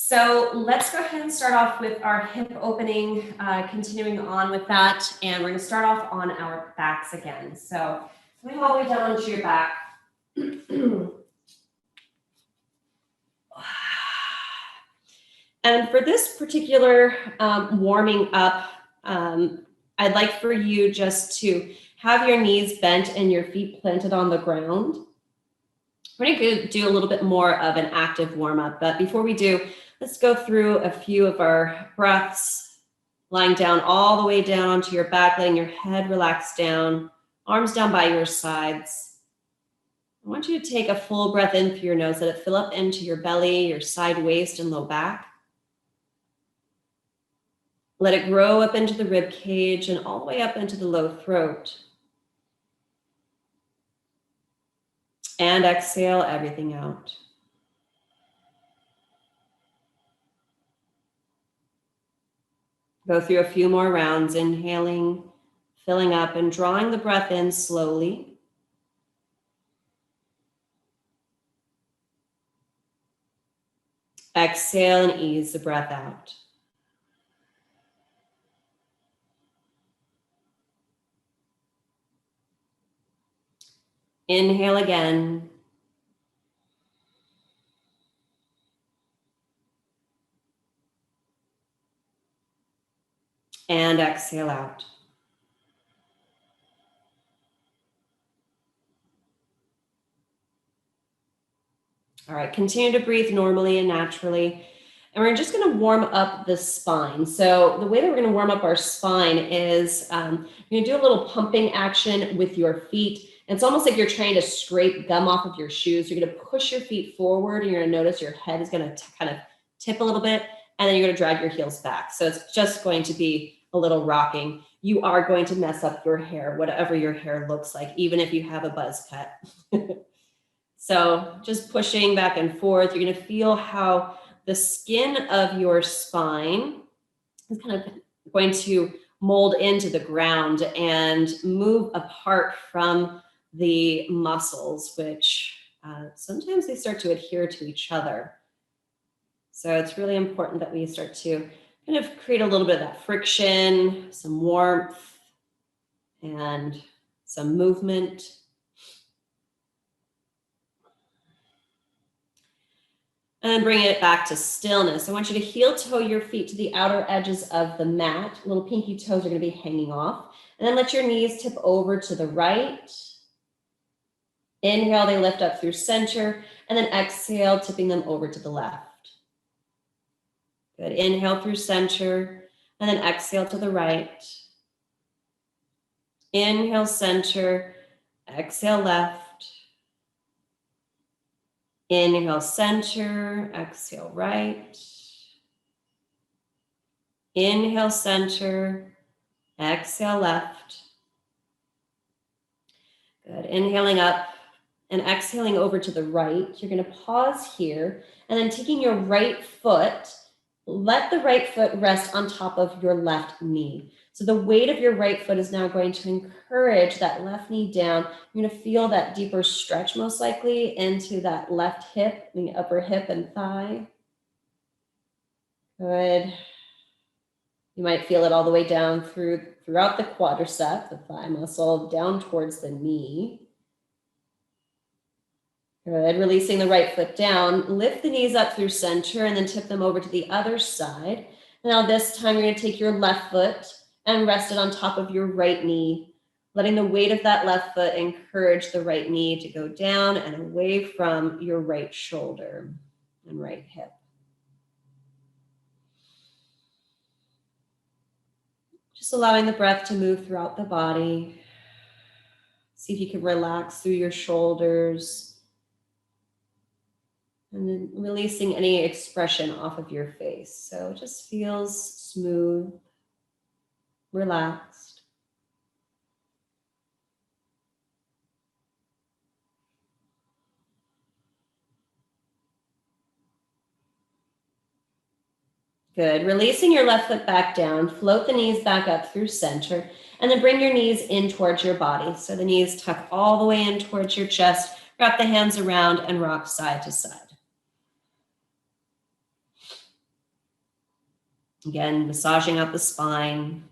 So let's go ahead and start off with our hip opening, continuing on with that. And we're going to start off on our backs again. So coming all the way down onto your back. And for this particular warming up, I'd like for you just to have your knees bent and your feet planted on the ground. We're going to do a little bit more of an active warm up, but before we do, let's go through a few of our breaths, lying down all the way down onto your back, letting your head relax down, arms down by your sides. I want you to take a full breath in through your nose, let it fill up into your belly, your side waist, and low back. Let it grow up into the rib cage and all the way up into the low throat. And exhale everything out. Go through a few more rounds, inhaling, filling up, and drawing the breath in slowly. Exhale and ease the breath out. Inhale again. And exhale out. All right, continue to breathe normally and naturally. And we're just going to warm up the spine. So the way that we're going to warm up our spine is you're going to do a little pumping action with your feet. It's almost like you're trying to scrape gum off of your shoes. You're going to push your feet forward and you're going to notice your head is going to kind of tip a little bit, and then you're going to drag your heels back. So it's just going to be a little rocking. You are going to mess up your hair, whatever your hair looks like, even if you have a buzz cut. So just pushing back and forth, you're going to feel how the skin of your spine is kind of going to mold into the ground and move apart from the muscles, which sometimes they start to adhere to each other. So it's really important that we start to kind of create a little bit of that friction, some warmth, and some movement. And bring it back to stillness. I want you to heel toe your feet to the outer edges of the mat. Little pinky toes are going to be hanging off. And then let your knees tip over to the right. Inhale, they lift up through center. And then exhale, tipping them over to the left. Good. Inhale through center. And then exhale to the right. Inhale, center. Exhale, left. Inhale, center, exhale, right. Inhale, center, exhale, left. Good. Inhaling up and exhaling over to the right. You're going to pause here and then taking your right foot, let the right foot rest on top of your left knee. So the weight of your right foot is now going to encourage that left knee down. You're going to feel that deeper stretch most likely into that left hip, the upper hip and thigh. Good. You might feel it all the way down throughout the quadricep, the thigh muscle, down towards the knee. Good. Releasing the right foot down. Lift the knees up through center and then tip them over to the other side. Now this time you're going to take your left foot and rest it on top of your right knee, letting the weight of that left foot encourage the right knee to go down and away from your right shoulder and right hip. Just allowing the breath to move throughout the body. See if you can relax through your shoulders. And then releasing any expression off of your face. So it just feels smooth. Relaxed. Good. Releasing your left foot back down, float the knees back up through center, and then bring your knees in towards your body. So the knees tuck all the way in towards your chest, wrap the hands around and rock side to side. Again, massaging out the spine.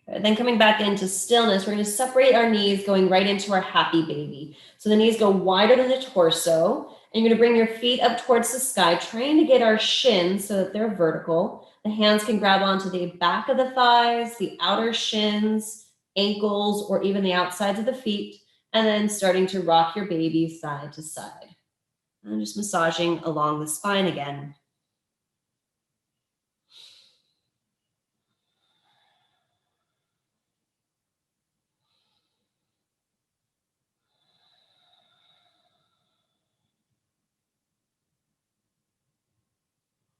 Good. Then coming back into stillness, we're going to separate our knees, going right into our happy baby. So the knees go wider than the torso, and you're going to bring your feet up towards the sky, trying to get our shins so that they're vertical. The hands can grab onto the back of the thighs, the outer shins, ankles, or even the outsides of the feet, and then starting to rock your baby side to side. And just massaging along the spine again.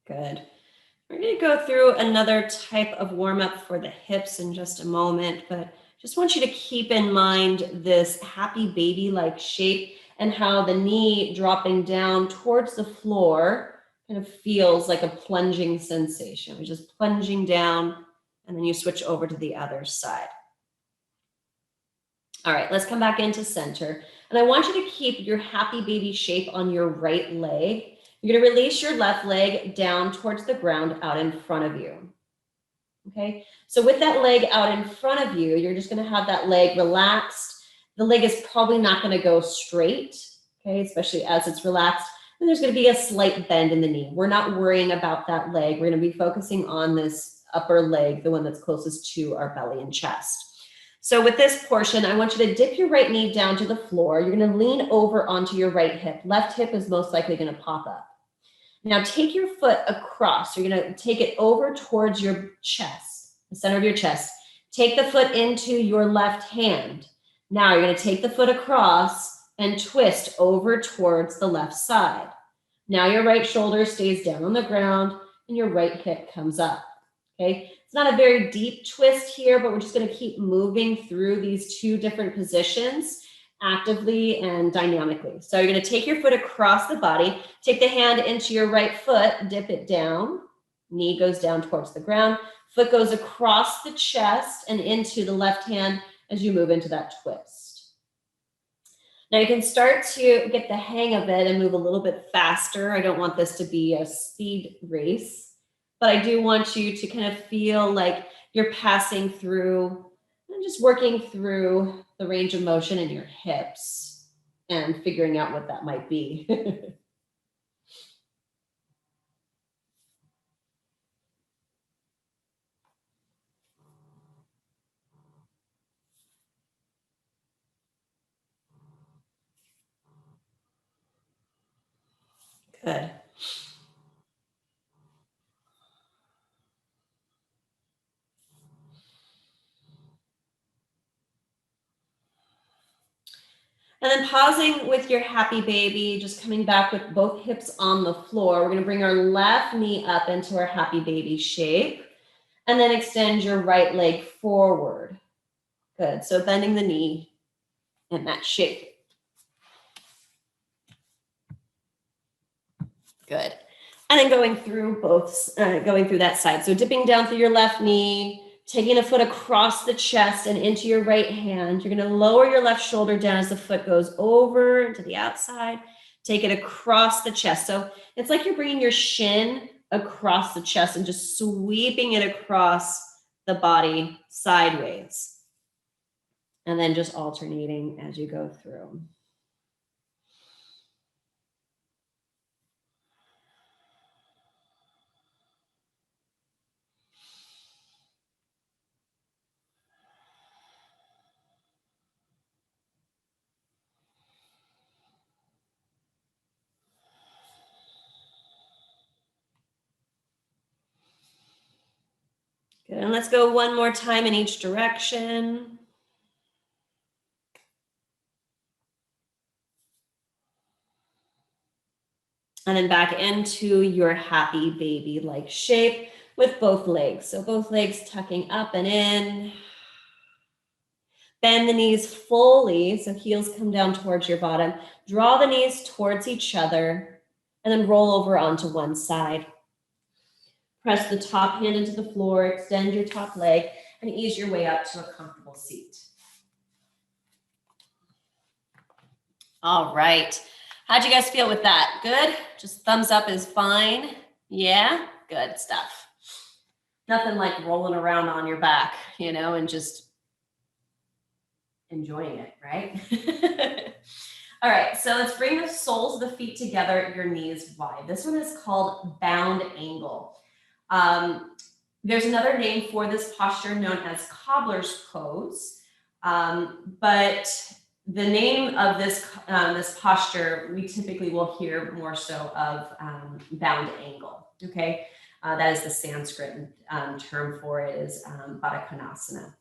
Good. We're going to go through another type of warm-up for the hips in just a moment, but just want you to keep in mind this happy baby-like shape and how the knee dropping down towards the floor kind of feels like a plunging sensation. We're just plunging down, and then you switch over to the other side. All right, let's come back into center. And I want you to keep your happy baby shape on your right leg. You're going to release your left leg down towards the ground out in front of you. Okay, so with that leg out in front of you, you're just going to have that leg relaxed. The leg is probably not going to go straight, okay, especially as it's relaxed. And there's going to be a slight bend in the knee. We're not worrying about that leg. We're going to be focusing on this upper leg, the one that's closest to our belly and chest. So with this portion, I want you to dip your right knee down to the floor. You're going to lean over onto your right hip. Left hip is most likely going to pop up. Now take your foot across. You're going to take it over towards your chest, the center of your chest. Take the foot into your left hand. Now you're going to take the foot across and twist over towards the left side. Now your right shoulder stays down on the ground and your right hip comes up. Okay, it's not a very deep twist here, but we're just going to keep moving through these two different positions actively and dynamically. So you're going to take your foot across the body, take the hand into your right foot, dip it down, knee goes down towards the ground, foot goes across the chest and into the left hand as you move into that twist. Now you can start to get the hang of it and move a little bit faster. I don't want this to be a speed race, but I do want you to kind of feel like you're passing through and just working through the range of motion in your hips and figuring out what that might be. Good. And then pausing with your happy baby, just coming back with both hips on the floor. We're going to bring our left knee up into our happy baby shape and then extend your right leg forward. Good. So bending the knee in that shape. Good. And then going through going through that side. So dipping down through your left knee, taking a foot across the chest and into your right hand. You're going to lower your left shoulder down as the foot goes over to the outside. Take it across the chest. So it's like you're bringing your shin across the chest and just sweeping it across the body sideways. And then just alternating as you go through. Good, and let's go one more time in each direction. And then back into your happy baby-like shape with both legs. So both legs tucking up and in. Bend the knees fully, so heels come down towards your bottom. Draw the knees towards each other, and then roll over onto one side. Press the top hand into the floor, extend your top leg, and ease your way up to a comfortable seat. All right. How'd you guys feel with that? Good? Just thumbs up is fine. Yeah, good stuff. Nothing like rolling around on your back, you know, and just enjoying it, right? All right, so let's bring the soles of the feet together, your knees wide. This one is called bound angle. There's another name for this posture known as cobbler's pose, but the name of this posture we typically will hear more so of bound angle. Okay, that is the Sanskrit term for it is Baddha Konasana.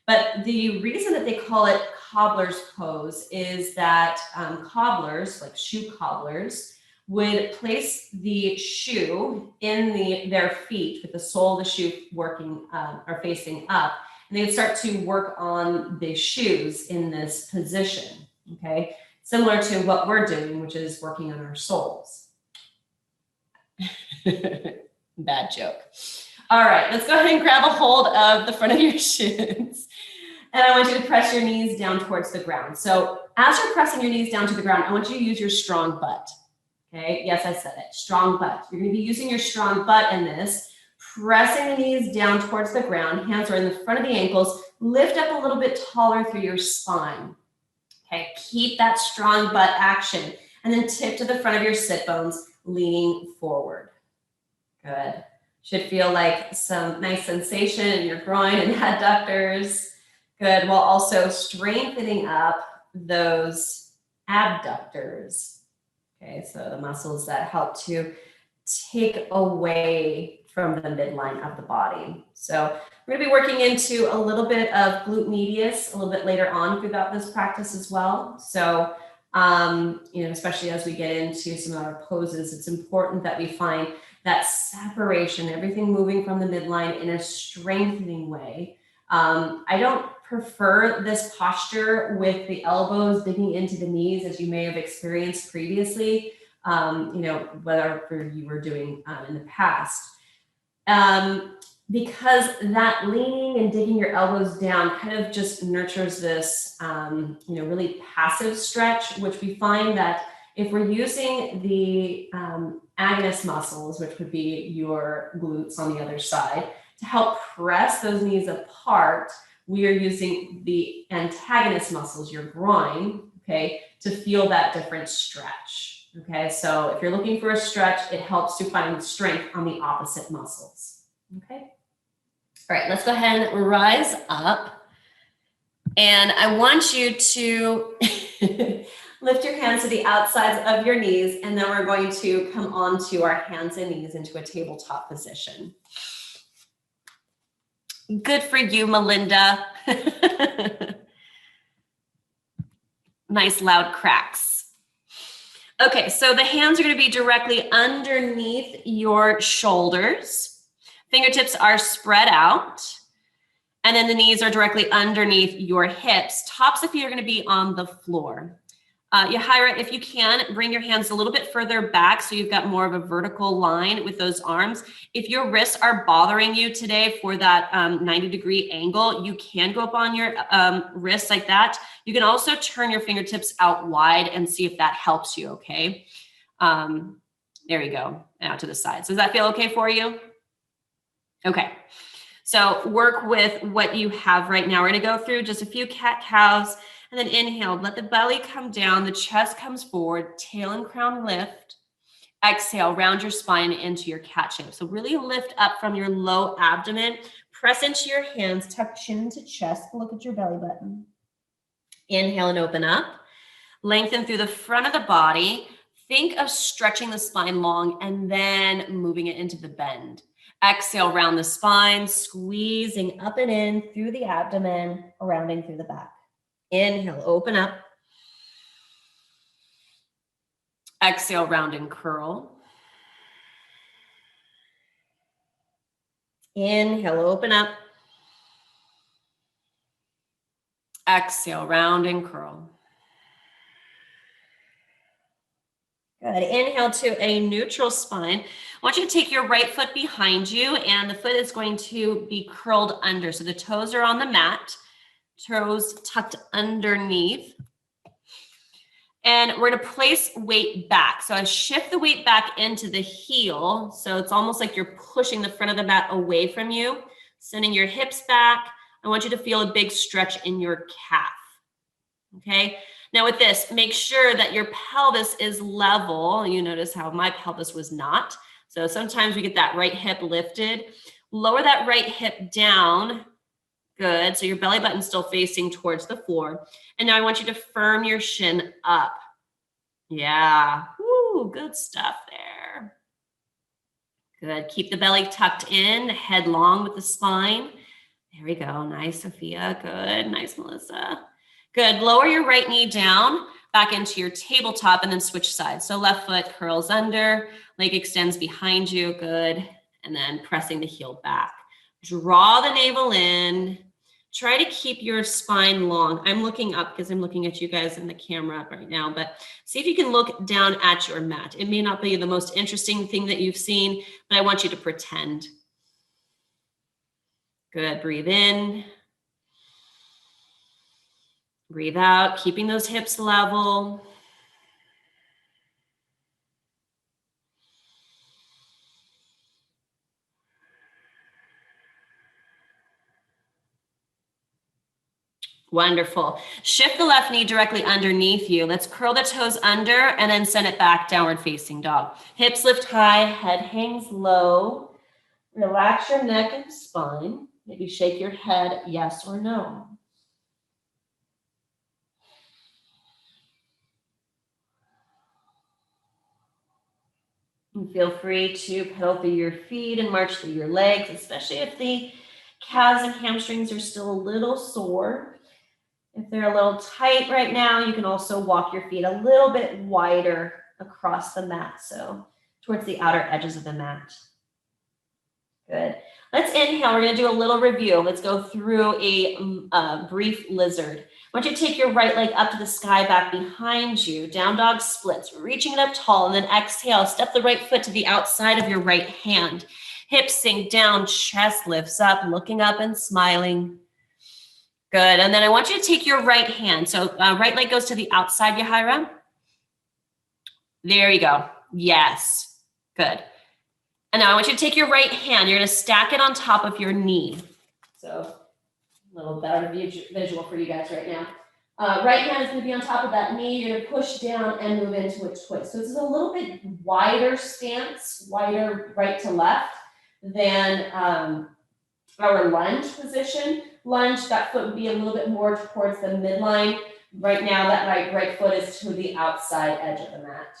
But the reason that they call it cobbler's pose is that cobblers, like shoe cobblers, would place the shoe in their feet with the sole of the shoe working or facing up, and they'd start to work on the shoes in this position, okay? Similar to what we're doing, which is working on our soles. Bad joke. All right, let's go ahead and grab a hold of the front of your shins. And I want you to press your knees down towards the ground. So as you're pressing your knees down to the ground, I want you to use your strong butt. Okay, yes, I said it, strong butt. You're gonna be using your strong butt in this, pressing the knees down towards the ground, hands are in the front of the ankles, lift up a little bit taller through your spine. Okay, keep that strong butt action, and then tip to the front of your sit bones, leaning forward. Good. Should feel like some nice sensation in your groin and adductors. Good, while also strengthening up those abductors. Okay, so the muscles that help to take away from the midline of the body. So we're gonna be working into a little bit of glute medius a little bit later on throughout this practice as well. So, you know, especially as we get into some of our poses, it's important that we find that separation, everything moving from the midline in a strengthening way. I don't prefer this posture with the elbows digging into the knees as you may have experienced previously, you know, whatever you were doing in the past. Because that leaning and digging your elbows down kind of just nurtures this, you know, really passive stretch, which we find that if we're using the agonist muscles, which would be your glutes on the other side, to help press those knees apart, we are using the antagonist muscles, your groin, okay, to feel that different stretch, okay? So if you're looking for a stretch, it helps to find strength on the opposite muscles, okay? All right, let's go ahead and rise up. And I want you to lift your hands to the outsides of your knees, and then we're going to come onto our hands and knees into a tabletop position. Good for you, Melinda. Nice loud cracks. Okay, so the hands are going to be directly underneath your shoulders. Fingertips are spread out. And then the knees are directly underneath your hips. Tops of feet are going to be on the floor. Yahira, if you can, bring your hands a little bit further back so you've got more of a vertical line with those arms. If your wrists are bothering you today for that 90-degree angle, you can go up on your wrists like that. You can also turn your fingertips out wide and see if that helps you, okay? There you go, out to the side. So does that feel okay for you? Okay. So work with what you have right now. We're going to go through just a few cat-cows. And then inhale, let the belly come down, the chest comes forward, tail and crown lift. Exhale, round your spine into your cat shape. So really lift up from your low abdomen, press into your hands, tuck chin into chest, look at your belly button. Inhale and open up. Lengthen through the front of the body. Think of stretching the spine long and then moving it into the bend. Exhale, round the spine, squeezing up and in through the abdomen, rounding through the back. Inhale, open up. Exhale, round and curl. Inhale, open up. Exhale, round and curl. Good. Inhale to a neutral spine. I want you to take your right foot behind you, and the foot is going to be curled under. So the toes are on the mat. Toes tucked underneath. And we're gonna place weight back. So I shift the weight back into the heel. So it's almost like you're pushing the front of the mat away from you, sending your hips back. I want you to feel a big stretch in your calf, okay? Now with this, make sure that your pelvis is level. You notice how my pelvis was not. So sometimes we get that right hip lifted. Lower that right hip down. Good. So your belly button's still facing towards the floor. And now I want you to firm your shin up. Yeah. Woo, good stuff there. Good. Keep the belly tucked in, head long with the spine. There we go. Nice, Sophia. Good. Nice, Melissa. Good. Lower your right knee down, back into your tabletop, and then switch sides. So left foot curls under, leg extends behind you. Good. And then pressing the heel back. Draw the navel in. Try to keep your spine long. I'm looking up because I'm looking at you guys in the camera right now, but see if you can look down at your mat. It may not be the most interesting thing that you've seen, but I want you to pretend. Good. Breathe in. Breathe out, keeping those hips level. Wonderful. Shift the left knee directly underneath you. Let's curl the toes under and then send it back, downward facing dog. Hips lift high, head hangs low. Relax your neck and spine. Maybe shake your head yes or no. And feel free to pedal through your feet and march through your legs, especially if the calves and hamstrings are still a little sore. If they're a little tight right now, you can also walk your feet a little bit wider across the mat, so towards the outer edges of the mat. Good. Let's inhale. We're going to do a little review. Let's go through a brief lizard. I want you to take your right leg up to the sky, back behind you. Down dog splits, reaching it up tall, and then exhale. Step the right foot to the outside of your right hand. Hips sink down, chest lifts up, looking up and smiling. Good. And then I want you to take your right hand. So right leg goes to the outside, Yahaira. There you go. Yes. Good. And now I want you to take your right hand. You're going to stack it on top of your knee. So a little better visual for you guys right now. Right hand is going to be on top of that knee. You're going to push down and move into a twist. So this is a little bit wider stance, wider right to left than our lunge position. Lunge, that foot would be a little bit more towards the midline. Right now, that right foot is to the outside edge of the mat.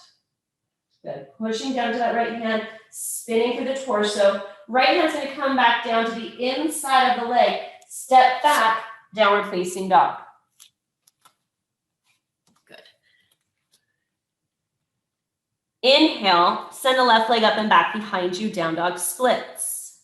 Good. Pushing down to that right hand, spinning through the torso. Right hand's going to come back down to the inside of the leg. Step back, downward facing dog. Good. Inhale, send the left leg up and back behind you, down dog splits.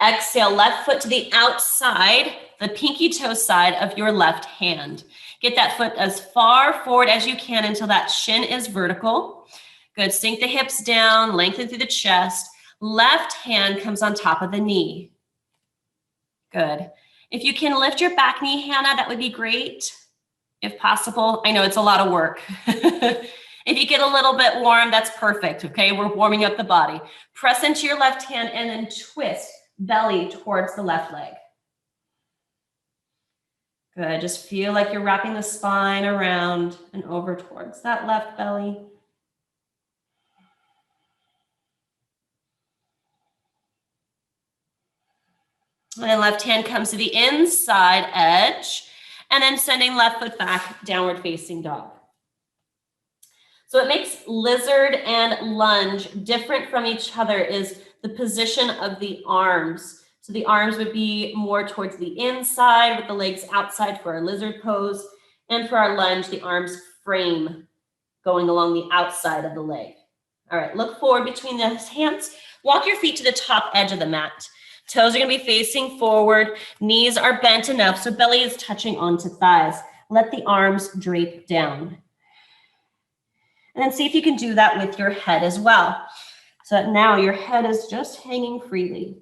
Exhale, left foot to the outside, the pinky toe side of your left hand. Get that foot as far forward as you can until that shin is vertical. Good, sink the hips down, lengthen through the chest. Left hand comes on top of the knee. Good. If you can lift your back knee, Hannah, that would be great, if possible. I know it's a lot of work. If you get a little bit warm, that's perfect, okay? We're warming up the body. Press into your left hand and then twist belly towards the left leg. Good, just feel like you're wrapping the spine around and over towards that left belly. And then left hand comes to the inside edge, and then sending left foot back, downward facing dog. So what makes lizard and lunge different from each other is the position of the arms. So the arms would be more towards the inside with the legs outside for our lizard pose. And for our lunge, the arms frame going along the outside of the leg. All right, look forward between the hands. Walk your feet to the top edge of the mat. Toes are going to be facing forward. Knees are bent enough so belly is touching onto thighs. Let the arms drape down. And then see if you can do that with your head as well. So that now your head is just hanging freely.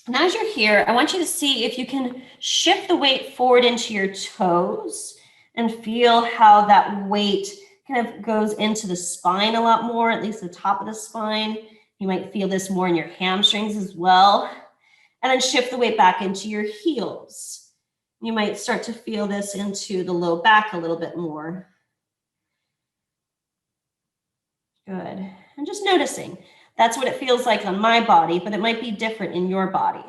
And as you're here, I want you to see if you can shift the weight forward into your toes and feel how that weight kind of goes into the spine a lot more, at least the top of the spine. You might feel this more in your hamstrings as well. And then shift the weight back into your heels. You might start to feel this into the low back a little bit more. Good. And just noticing. That's what it feels like on my body, but it might be different in your body.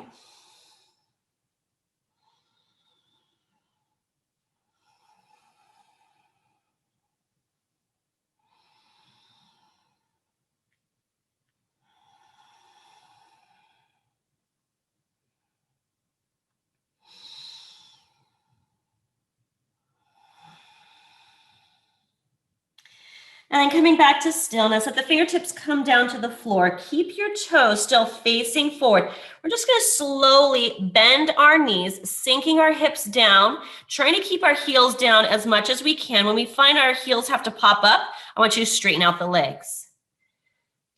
And then coming back to stillness, let the fingertips come down to the floor. Keep your toes still facing forward. We're just going to slowly bend our knees, sinking our hips down, trying to keep our heels down as much as we can. When we find our heels have to pop up, I want you to straighten out the legs.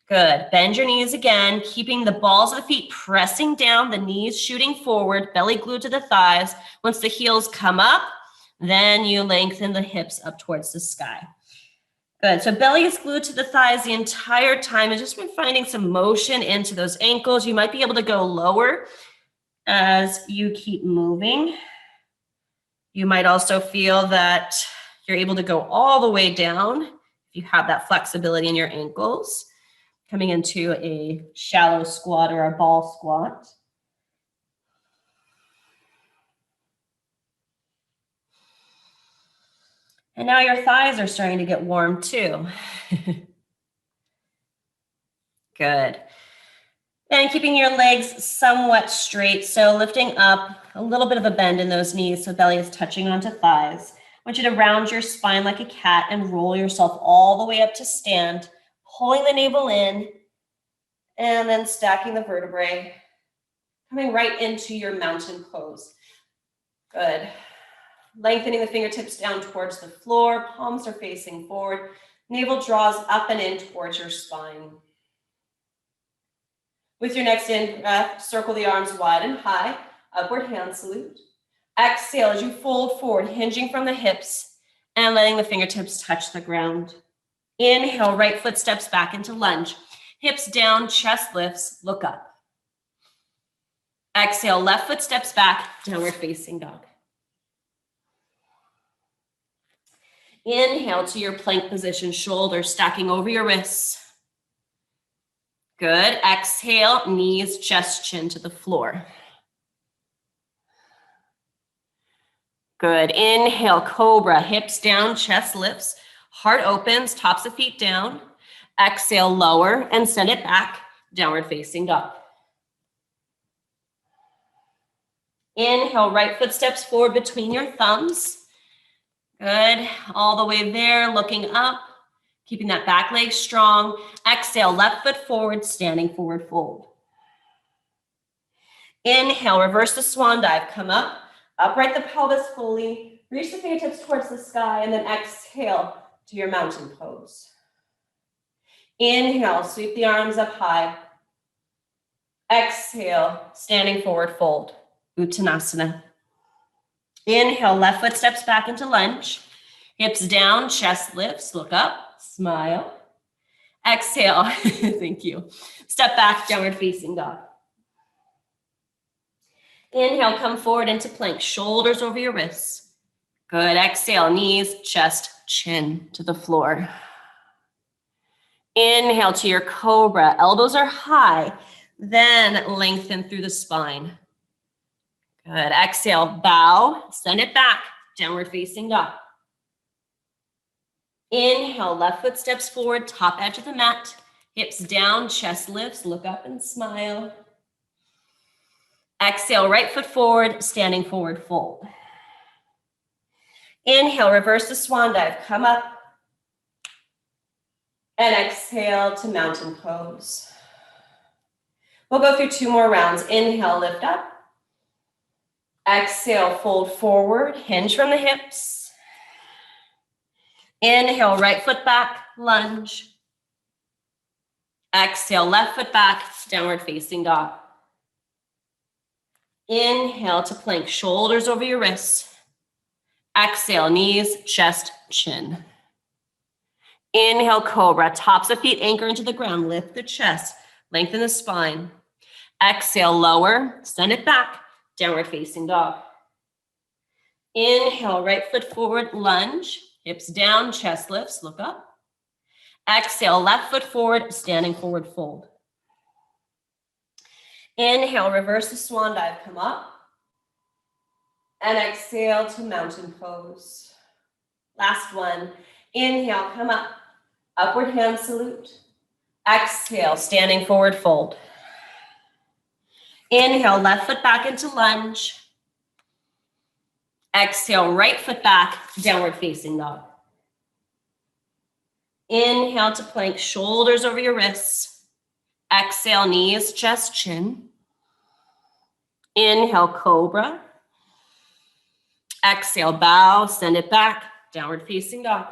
Good. Bend your knees again, keeping the balls of the feet pressing down, the knees shooting forward, belly glued to the thighs. Once the heels come up, then you lengthen the hips up towards the sky. Good, so belly is glued to the thighs the entire time and just been finding some motion into those ankles. You might be able to go lower as you keep moving. You might also feel that you're able to go all the way down if you have that flexibility in your ankles. Coming into a shallow squat or a ball squat. And now your thighs are starting to get warm too. Good. And keeping your legs somewhat straight, so lifting up, a little bit of a bend in those knees so belly is touching onto thighs. I want you to round your spine like a cat and roll yourself all the way up to stand, pulling the navel in, and then stacking the vertebrae, coming right into your mountain pose. Good. Lengthening the fingertips down towards the floor, palms are facing forward, navel draws up and in towards your spine. With your next in breath, circle the arms wide and high, upward hand salute. Exhale as you fold forward, hinging from the hips and letting the fingertips touch the ground. Inhale, right foot steps back into lunge. Hips down, chest lifts, look up. Exhale, left foot steps back, downward facing dog. Inhale to your plank position, shoulders stacking over your wrists. Good. Exhale, knees, chest, chin to the floor. Good. Inhale, cobra, hips down, chest lifts, heart opens, tops of feet down. Exhale, lower and send it back, downward facing dog. Inhale, right foot steps forward between your thumbs. Good. All the way there, looking up, keeping that back leg strong. Exhale, left foot forward, standing forward fold. Inhale, reverse the swan dive. Come up, upright the pelvis fully. Reach the fingertips towards the sky, and then exhale to your mountain pose. Inhale, sweep the arms up high. Exhale, standing forward fold, Uttanasana. Inhale, left foot steps back into lunge. Hips down, chest lifts, look up, smile. Exhale, thank you. Step back, downward facing dog. Inhale, come forward into plank, shoulders over your wrists. Good, exhale, knees, chest, chin to the floor. Inhale to your cobra, elbows are high, then lengthen through the spine. Good, exhale, bow, send it back, downward facing dog. Inhale, left foot steps forward, top edge of the mat, hips down, chest lifts, look up and smile. Exhale, right foot forward, standing forward fold. Inhale, reverse the swan dive, come up. And exhale to mountain pose. We'll go through 2 more rounds. Inhale, lift up. Exhale, fold forward, hinge from the hips. Inhale, right foot back, lunge. Exhale, left foot back, downward facing dog. Inhale to plank, shoulders over your wrists. Exhale, knees, chest, chin. Inhale, cobra, tops of feet anchor into the ground, lift the chest, lengthen the spine. Exhale, lower, send it back, downward facing dog. Inhale, right foot forward, lunge, hips down, chest lifts, look up. Exhale, left foot forward, standing forward fold. Inhale, reverse the swan dive, come up. And exhale to mountain pose. Last one. Inhale, come up. Upward hand salute. Exhale, standing forward fold. Inhale, left foot back into lunge. Exhale, right foot back, downward facing dog. Inhale to plank, shoulders over your wrists. Exhale, knees, chest, chin. Inhale, cobra. Exhale, bow, send it back, downward facing dog.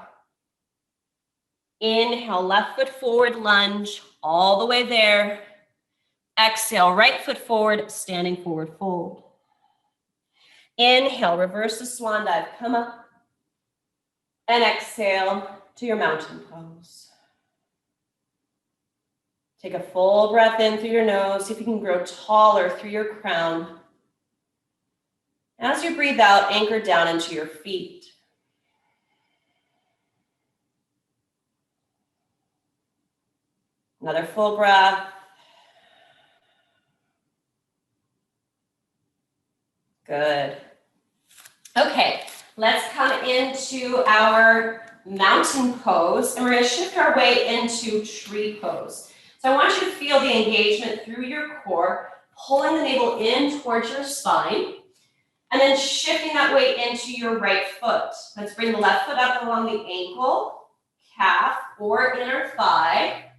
Inhale, left foot forward, lunge, all the way there. Exhale, right foot forward, standing forward fold. Inhale, reverse the swan dive, come up. And exhale to your mountain pose. Take a full breath in through your nose. See if you can grow taller through your crown. As you breathe out, anchor down into your feet. Another full breath. Good. Okay, let's come into our mountain pose, and we're going to shift our way into tree pose. So I want you to feel the engagement through your core, pulling the navel in towards your spine, and then shifting that weight into your right foot. Let's bring the left foot up along the ankle, calf, or inner thigh,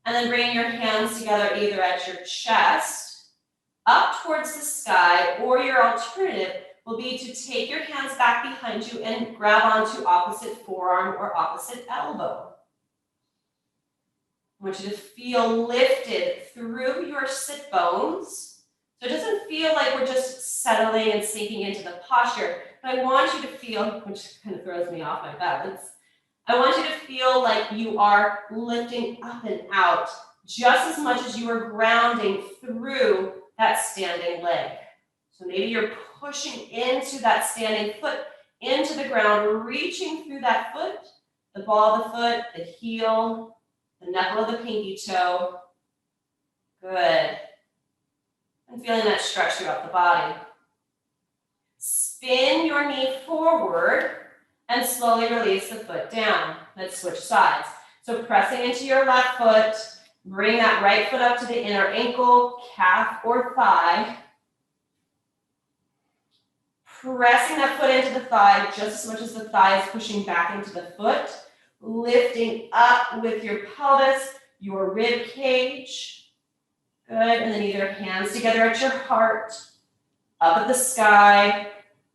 and then bring your hands together either at your chest, up towards the sky, or your alternative will be to take your hands back behind you and grab onto opposite forearm or opposite elbow. I want you to feel lifted through your sit bones. So it doesn't feel like we're just settling and sinking into the posture, but I want you to feel, which kind of throws me off my balance, I want you to feel like you are lifting up and out just as much as you are grounding through that standing leg. So maybe you're pushing into that standing foot, into the ground, reaching through that foot, the ball of the foot, the heel, the knuckle of the pinky toe. Good. And feeling that stretch throughout the body. Spin your knee forward and slowly release the foot down. Let's switch sides. So pressing into your left foot, bring that right foot up to the inner ankle, calf, or thigh. Pressing that foot into the thigh just as much as the thigh is pushing back into the foot. Lifting up with your pelvis, your rib cage. Good, and then either hands together at your heart, up at the sky,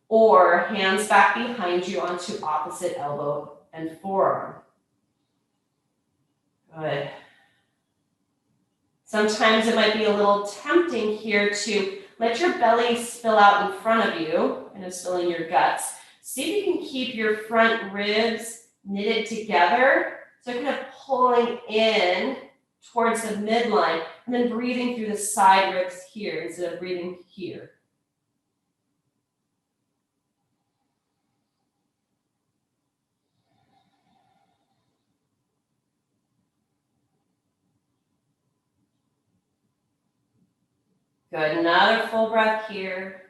or hands back behind you onto opposite elbow and forearm. Good. Sometimes it might be a little tempting here to let your belly spill out in front of you, and it's still in your guts. See if you can keep your front ribs knitted together. So kind of pulling in towards the midline, and then breathing through the side ribs here instead of breathing here. Good, another full breath here.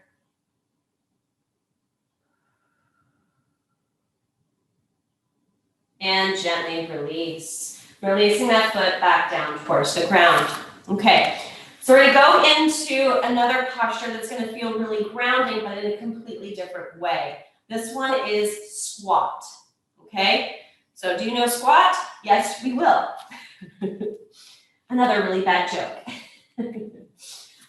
And gently release. Releasing that foot back down towards the ground. Okay, so we're gonna go into another posture that's gonna feel really grounding, but in a completely different way. This one is squat, okay? So do you know squat? Yes, we will. Another really bad joke.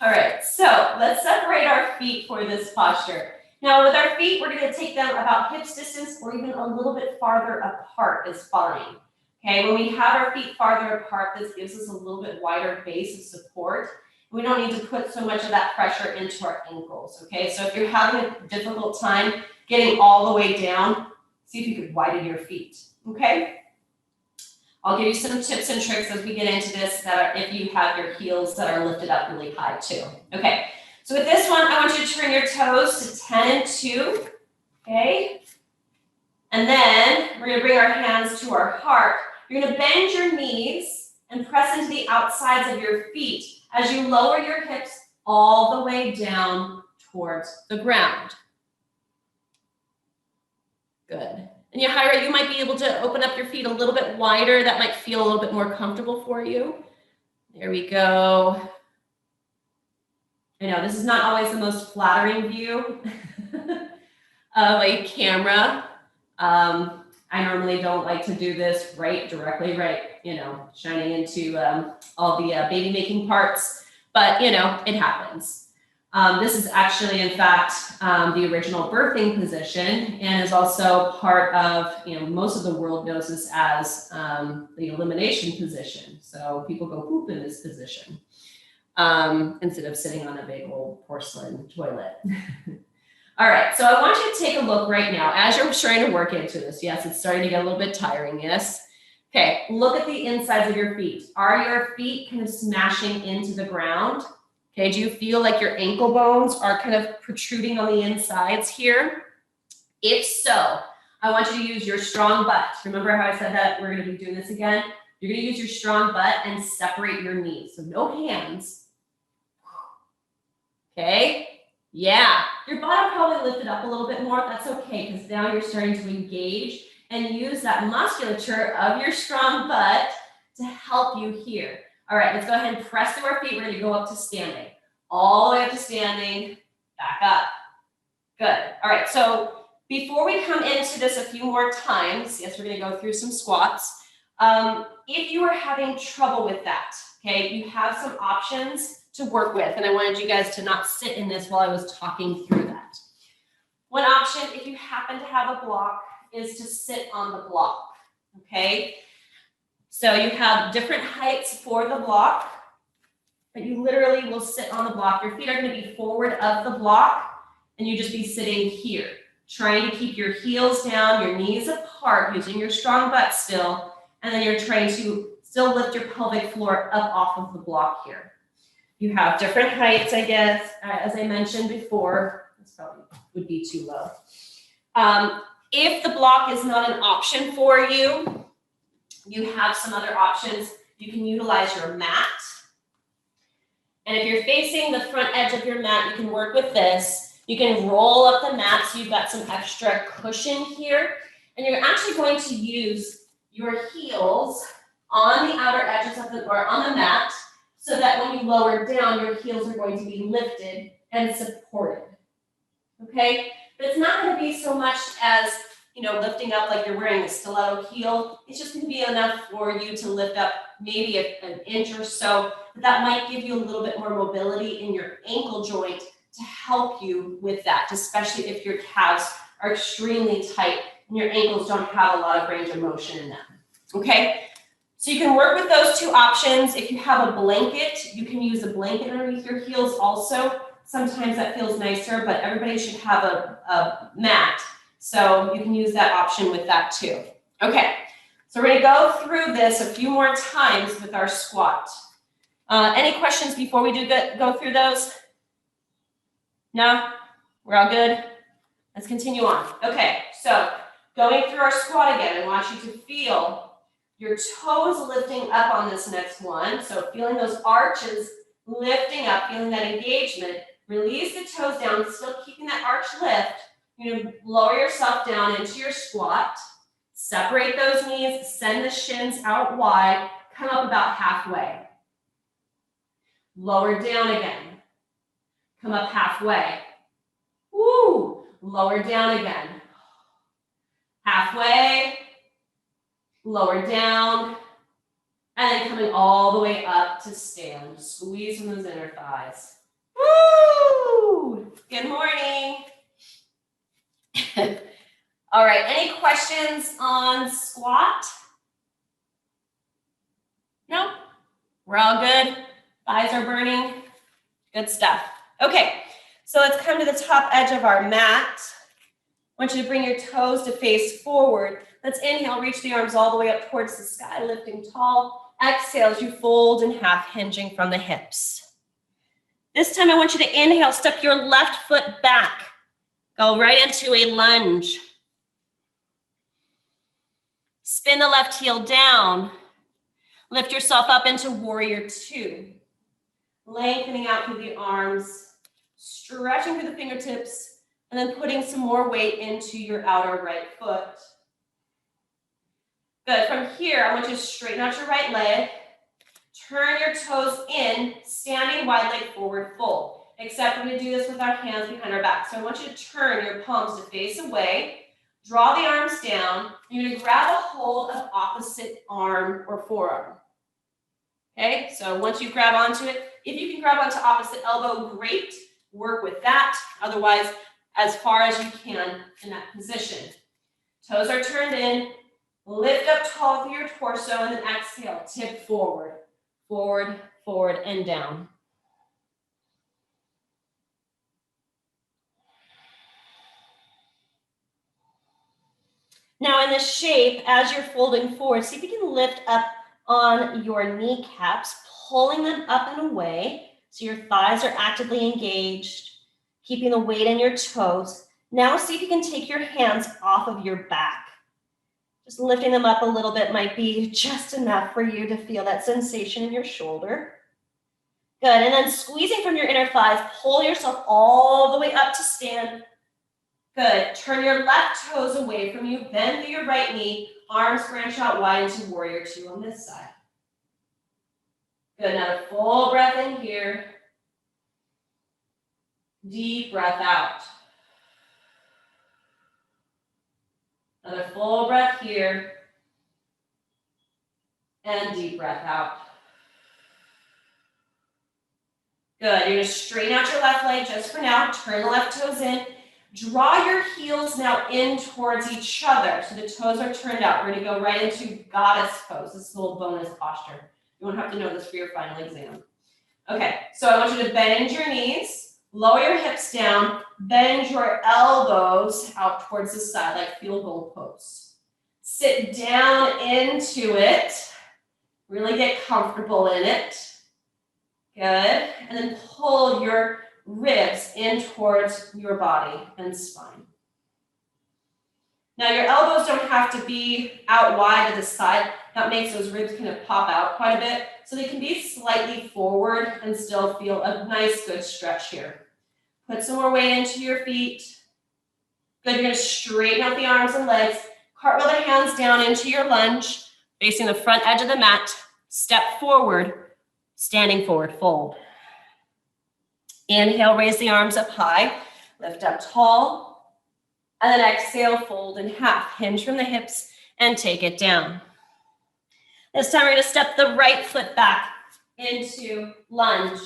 All right, so let's separate our feet for this posture. Now with our feet, we're gonna take them about hips distance or even a little bit farther apart is fine. Okay, when we have our feet farther apart, this gives us a little bit wider base of support. We don't need to put so much of that pressure into our ankles, okay? So if you're having a difficult time getting all the way down, see if you could widen your feet, okay? I'll give you some tips and tricks as we get into this that are if you have your heels that are lifted up really high too. Okay, so with this one, I want you to turn your toes to 10 and 2, okay? And then we're gonna bring our hands to our heart. You're gonna bend your knees and press into the outsides of your feet as you lower your hips all the way down towards the ground. Good. And Yahira, you might be able to open up your feet a little bit wider. That might feel a little bit more comfortable for you. There we go. I know this is not always the most flattering view of a camera. I normally don't like to do this directly right, shining into all the baby making parts, but it happens. This is actually, in fact, the original birthing position and is also part of, most of the world knows this as the elimination position. So people go poop in this position instead of sitting on a big old porcelain toilet. All right, so I want you to take a look right now as you're trying to work into this. Yes, it's starting to get a little bit tiring, yes. Okay, look at the insides of your feet. Are your feet kind of smashing into the ground? Okay, do you feel like your ankle bones are kind of protruding on the insides here? If so, I want you to use your strong butt. Remember how I said that we're gonna be doing this again? You're gonna use your strong butt and separate your knees. So no hands. Okay, yeah. Your bottom probably lifted up a little bit more. That's okay, because now you're starting to engage and use that musculature of your strong butt to help you here. All right, let's go ahead and press through our feet. We're gonna go up to standing. All the way up to standing, back up. Good. All right, so before we come into this a few more times, yes, we're gonna go through some squats. If you are having trouble with that, okay, you have some options to work with, and I wanted you guys to not sit in this while I was talking through that. One option, if you happen to have a block, is to sit on the block, okay? So you have different heights for the block, but you literally will sit on the block. Your feet are going to be forward of the block, and you just be sitting here, trying to keep your heels down, your knees apart, using your strong butt still, and then you're trying to still lift your pelvic floor up off of the block here. You have different heights, I guess, as I mentioned before. This probably would be too low. If the block is not an option for you, you have some other options. You can utilize your mat. And if you're facing the front edge of your mat, you can work with this. You can roll up the mat so you've got some extra cushion here. And you're actually going to use your heels on the outer edges of or on the mat so that when you lower down, your heels are going to be lifted and supported. Okay? But it's not going to be so much as, lifting up like you're wearing a stiletto heel. It's just going to be enough for you to lift up maybe an inch or so. But that might give you a little bit more mobility in your ankle joint to help you with that, especially if your calves are extremely tight and your ankles don't have a lot of range of motion in them. Okay? So you can work with those two options. If you have a blanket, you can use a blanket underneath your heels also. Sometimes that feels nicer, but everybody should have a mat. So you can use that option with that too. Okay, so we're gonna go through this a few more times with our squat. Any questions before we go through those? No? We're all good? Let's continue on. Okay, so going through our squat again, I want you to feel your toes lifting up on this next one. So feeling those arches lifting up, feeling that engagement. Release the toes down, still keeping that arch lift. You're going to lower yourself down into your squat. Separate those knees, send the shins out wide, come up about halfway. Lower down again. Come up halfway. Woo! Lower down again. Halfway. Lower down. And then coming all the way up to stand. Squeeze from those inner thighs. Woo! Good morning. All right, any questions on squat? No? We're all good? Thighs are burning? Good stuff. Okay, so let's come to the top edge of our mat. I want you to bring your toes to face forward. Let's inhale, reach the arms all the way up towards the sky, lifting tall. Exhale as you fold in half, hinging from the hips. This time I want you to inhale, step your left foot back. Go right into a lunge. Spin the left heel down. Lift yourself up into warrior two. Lengthening out through the arms, stretching through the fingertips, and then putting some more weight into your outer right foot. Good. From here, I want you to straighten out your right leg. Turn your toes in, standing wide leg forward fold. Except we're going to do this with our hands behind our back. So I want you to turn your palms to face away. Draw the arms down. You're going to grab a hold of opposite arm or forearm. Okay, so once you grab onto it, if you can grab onto opposite elbow, great. Work with that. Otherwise, as far as you can in that position. Toes are turned in. Lift up tall through your torso and then exhale. Tip forward, forward, forward, and down. Now in this shape, as you're folding forward, see if you can lift up on your kneecaps, pulling them up and away so your thighs are actively engaged, keeping the weight in your toes. Now see if you can take your hands off of your back. Just lifting them up a little bit might be just enough for you to feel that sensation in your shoulder. Good, and then squeezing from your inner thighs, pull yourself all the way up to stand. Good, turn your left toes away from you, bend through your right knee, arms branch out wide into warrior two on this side. Good, another full breath in here. Deep breath out. Another full breath here. And deep breath out. Good, you're going to straighten out your left leg just for now. Turn the left toes in. Draw your heels now in towards each other. So the toes are turned out. We're going to go right into goddess pose. This is a little bonus posture. You won't have to know this for your final exam. Okay, so I want you to bend your knees, lower your hips down, bend your elbows out towards the side like field goal pose. Sit down into it. Really get comfortable in it. Good. And then pull your ribs in towards your body and spine. Now your elbows don't have to be out wide to the side. That makes those ribs kind of pop out quite a bit. So they can be slightly forward and still feel a nice good stretch here. Put some more weight into your feet. Good, you're going to straighten out the arms and legs. Cartwheel the hands down into your lunge, facing the front edge of the mat. Step forward, standing forward fold. Inhale, raise the arms up high, lift up tall, and then exhale, fold in half. Hinge from the hips and take it down. This time we're going to step the right foot back into lunge,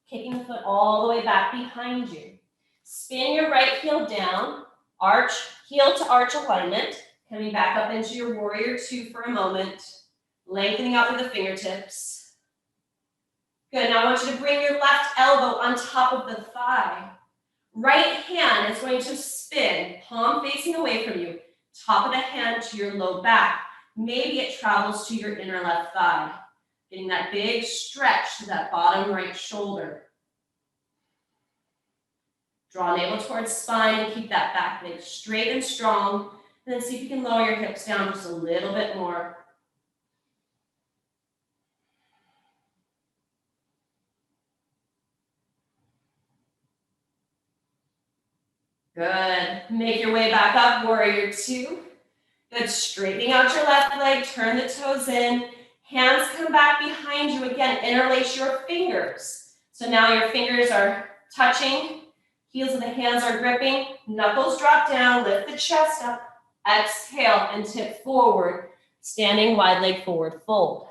kicking the foot all the way back behind you. Spin your right heel down, arch, heel to arch alignment, coming back up into your warrior two for a moment, lengthening out through the fingertips. Good, now I want you to bring your left elbow on top of the thigh. Right hand is going to spin, palm facing away from you, top of the hand to your low back. Maybe it travels to your inner left thigh, getting that big stretch to that bottom right shoulder. Draw navel towards spine and keep that back leg straight and strong. And then see if you can lower your hips down just a little bit more. Good. Make your way back up, warrior two. Good. Straightening out your left leg, turn the toes in. Hands come back behind you again. Interlace your fingers. So now your fingers are touching. Heels of the hands are gripping. Knuckles drop down. Lift the chest up. Exhale and tip forward. Standing wide leg forward fold.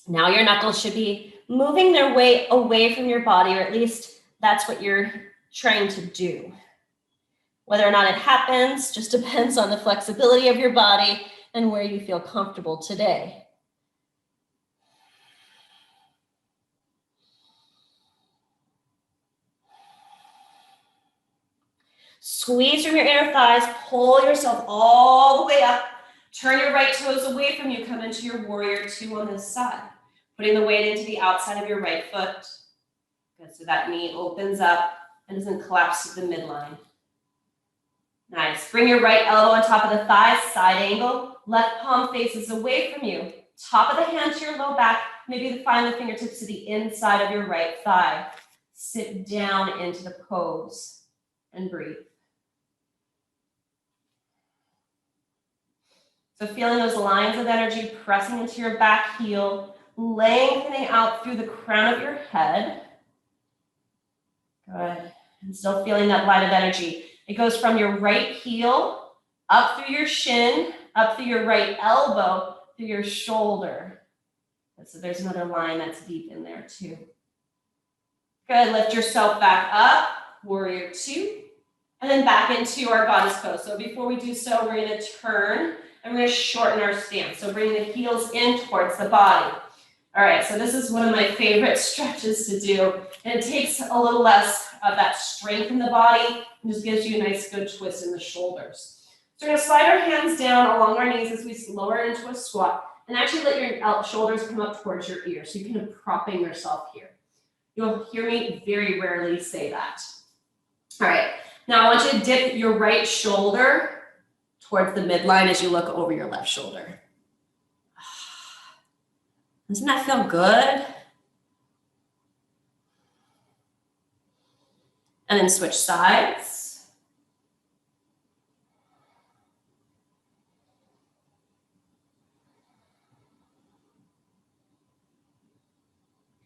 Now your knuckles should be moving their way away from your body, or at least that's what you're trying to do. Whether or not it happens just depends on the flexibility of your body and where you feel comfortable today. Squeeze from your inner thighs, pull yourself all the way up. Turn your right toes away from you. Come into your warrior two on this side. Putting the weight into the outside of your right foot. Good, so that knee opens up and doesn't collapse to the midline. Nice. Bring your right elbow on top of the thighs, side angle. Left palm faces away from you. Top of the hand to your low back. Maybe find the fingertips to the inside of your right thigh. Sit down into the pose and breathe. So feeling those lines of energy pressing into your back heel, lengthening out through the crown of your head. Good. And still feeling that line of energy. It goes from your right heel, up through your shin, up through your right elbow, through your shoulder. So there's another line that's deep in there too. Good, lift yourself back up, warrior two, and then back into our goddess pose. So before we do so, we're gonna turn and we're gonna shorten our stance. So bring the heels in towards the body. All right, so this is one of my favorite stretches to do, and it takes a little less of that strength in the body and just gives you a nice good twist in the shoulders. So we're gonna slide our hands down along our knees as we lower into a squat, and actually let your shoulders come up towards your ears. So you're kind of propping yourself here. You'll hear me very rarely say that. All right, now I want you to dip your right shoulder towards the midline as you look over your left shoulder. Doesn't that feel good? And then switch sides.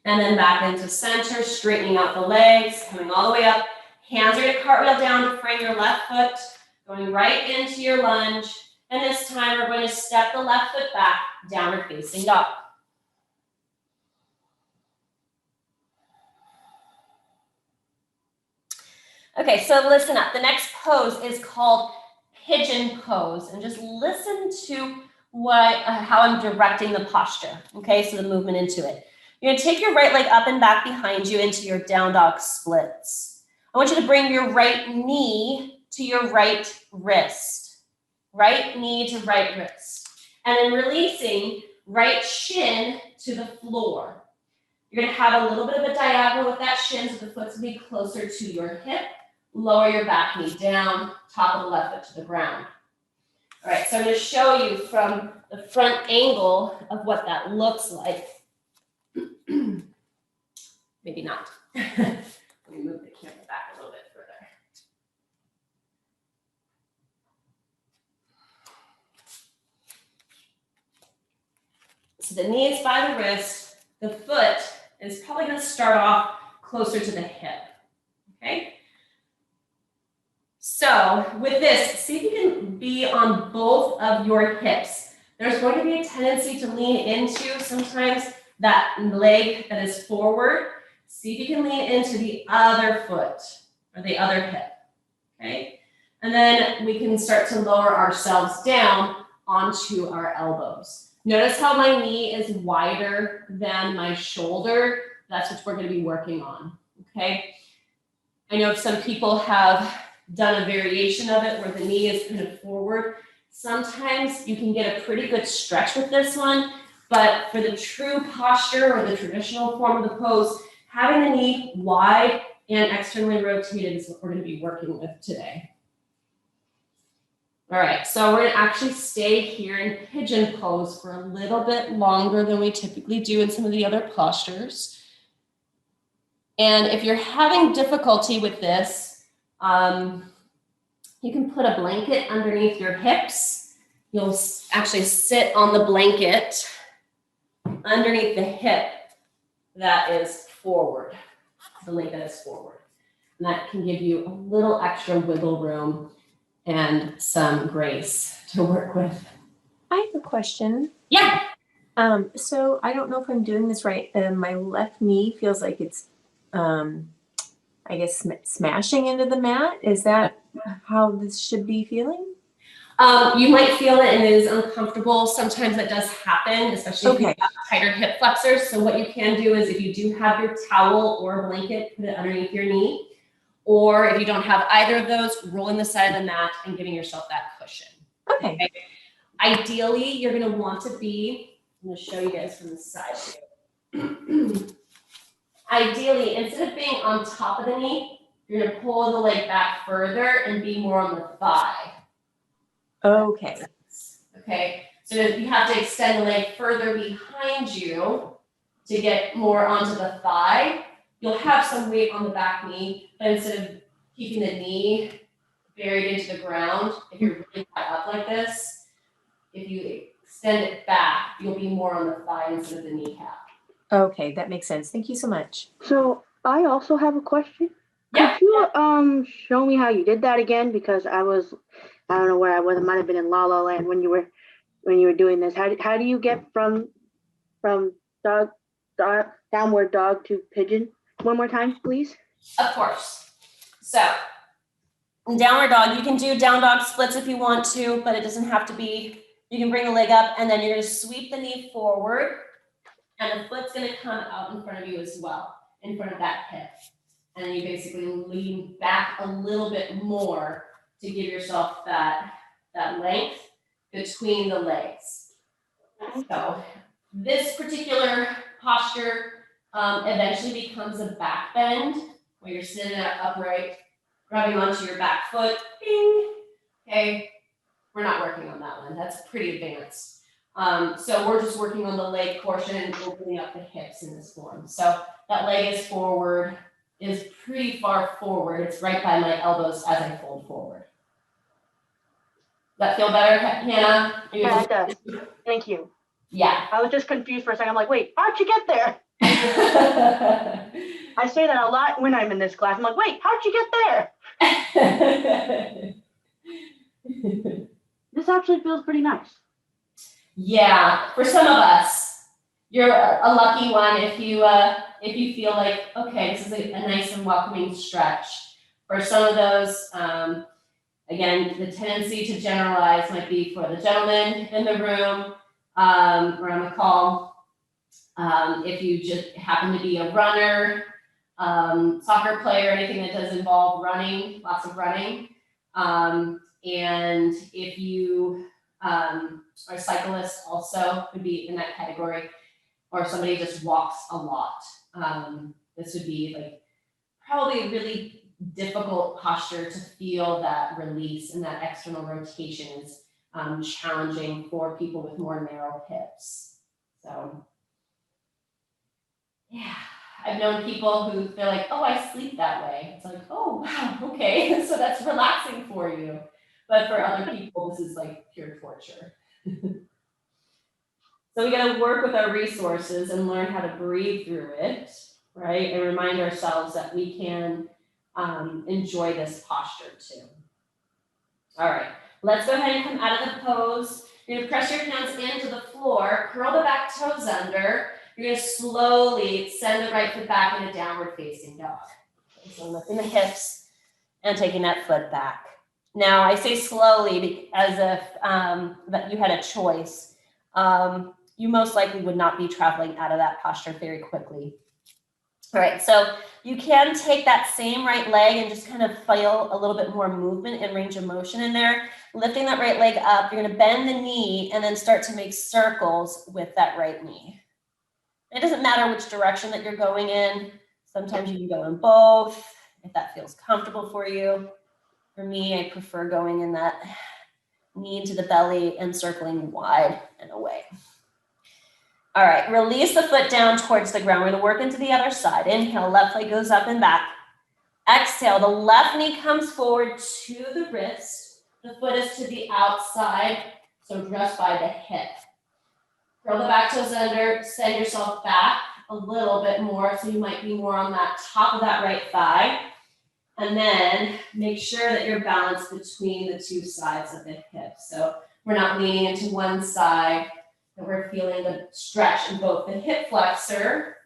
And then back into center, straightening out the legs, coming all the way up. Hands are gonna cartwheel down to frame your left foot, going right into your lunge. And this time we're going to step the left foot back, downward facing dog. Okay, so listen up. The next pose is called pigeon pose, and just listen to how I'm directing the posture. Okay, so the movement into it. You're gonna take your right leg up and back behind you into your down dog splits. I want you to bring your right knee to your right wrist. Right knee to right wrist. And then releasing right shin to the floor. You're gonna have a little bit of a diagonal with that shin, so the foot's gonna be closer to your hip. Lower your back knee down, top of the left foot to the ground. All right, so I'm going to show you from the front angle of what that looks like. Maybe not. Let me move the camera back a little bit further. So the knee is by the wrist. The foot is probably going to start off closer to the hip. Okay? So with this, see if you can be on both of your hips. There's going to be a tendency to lean into sometimes that leg that is forward. See if you can lean into the other foot or the other hip, okay? And then we can start to lower ourselves down onto our elbows. Notice how my knee is wider than my shoulder. That's what we're going to be working on, okay? I know some people have done a variation of it where the knee is kind of forward. Sometimes you can get a pretty good stretch with this one, but for the true posture or the traditional form of the pose, having the knee wide and externally rotated is what we're going to be working with today. All right, so we're going to actually stay here in pigeon pose for a little bit longer than we typically do in some of the other postures. And if you're having difficulty with this, you can put a blanket underneath your hips. You'll actually sit on the blanket underneath the hip that is forward, the leg that is forward. And that can give you a little extra wiggle room and some grace to work with. I have a question. Yeah. So I don't know if I'm doing this right. My left knee feels like it's, I guess, smashing into the mat. Is that how this should be feeling? You might feel it and it is uncomfortable. Sometimes that does happen, especially if you have tighter hip flexors. So what you can do is if you do have your towel or blanket, put it underneath your knee. Or if you don't have either of those, rolling the side of the mat and giving yourself that cushion. Okay. Ideally, you're going to want to be, I'm going to show you guys from the side too. Ideally, instead of being on top of the knee, you're going to pull the leg back further and be more on the thigh. Okay. Okay, so you have to extend the leg further behind you to get more onto the thigh. You'll have some weight on the back knee, but instead of keeping the knee buried into the ground, if you're really high up like this, if you extend it back, you'll be more on the thigh instead of the kneecap. Okay, that makes sense. Thank you so much. So I also have a question. Yeah. Could you show me how you did that again? Because I don't know where I was. It might have been in La La Land when you were doing this. How do you get from dog downward dog to pigeon? One more time, please. Of course. So in downward dog, you can do down dog splits if you want to, but it doesn't have to be. You can bring the leg up and then you're going to sweep the knee forward and the foot's going to come out in front of you as well, in front of that hip. And then you basically lean back a little bit more to give yourself that length between the legs. So this particular posture eventually becomes a back bend where you're sitting up upright, grabbing onto your back foot. Bing. Okay, we're not working on that one. That's pretty advanced. So we're just working on the leg portion and opening up the hips in this form. So that leg is forward, is pretty far forward. It's right by my elbows as I fold forward. Does that feel better, Hannah? Yeah, it does. Thank you. Yeah. I was just confused for a second. I'm like, wait, how'd you get there? I say that a lot when I'm in this class. I'm like, wait, how'd you get there? This actually feels pretty nice. Yeah, for some of us, you're a lucky one if you feel like, okay, this is a nice and welcoming stretch. For some of those, again, the tendency to generalize might be for the gentleman in the room or on the call. If you just happen to be a runner, soccer player, anything that does involve running, lots of running. And if you are a cyclist also would be in that category, or somebody just walks a lot. This would be like probably a really difficult posture to feel that release, and that external rotation is challenging for people with more narrow hips. So yeah, I've known people who feel like, oh, I sleep that way. It's like, oh, wow, okay, so that's relaxing for you. But for other people, this is like pure torture. So we got to work with our resources and learn how to breathe through it, right? And remind ourselves that we can enjoy this posture too. All right, let's go ahead and come out of the pose. You're going to press your hands into the floor, curl the back toes under. You're going to slowly send the right foot back in a downward facing dog. Okay, so lifting the hips and taking that foot back. Now I say slowly as if that you had a choice. You most likely would not be traveling out of that posture very quickly. All right, so you can take that same right leg and just kind of feel a little bit more movement and range of motion in there. Lifting that right leg up, you're gonna bend the knee and then start to make circles with that right knee. It doesn't matter which direction that you're going in. Sometimes you can go in both, if that feels comfortable for you. For me, I prefer going in that knee into the belly and circling wide and away. All right, release the foot down towards the ground. We're gonna work into the other side. Inhale, left leg goes up and back. Exhale, the left knee comes forward to the wrist. The foot is to the outside, so just by the hip. Curl the back toes under, send yourself back a little bit more, so you might be more on that top of that right thigh. And then make sure that you're balanced between the two sides of the hip. So we're not leaning into one side, that we're feeling the stretch in both the hip flexor,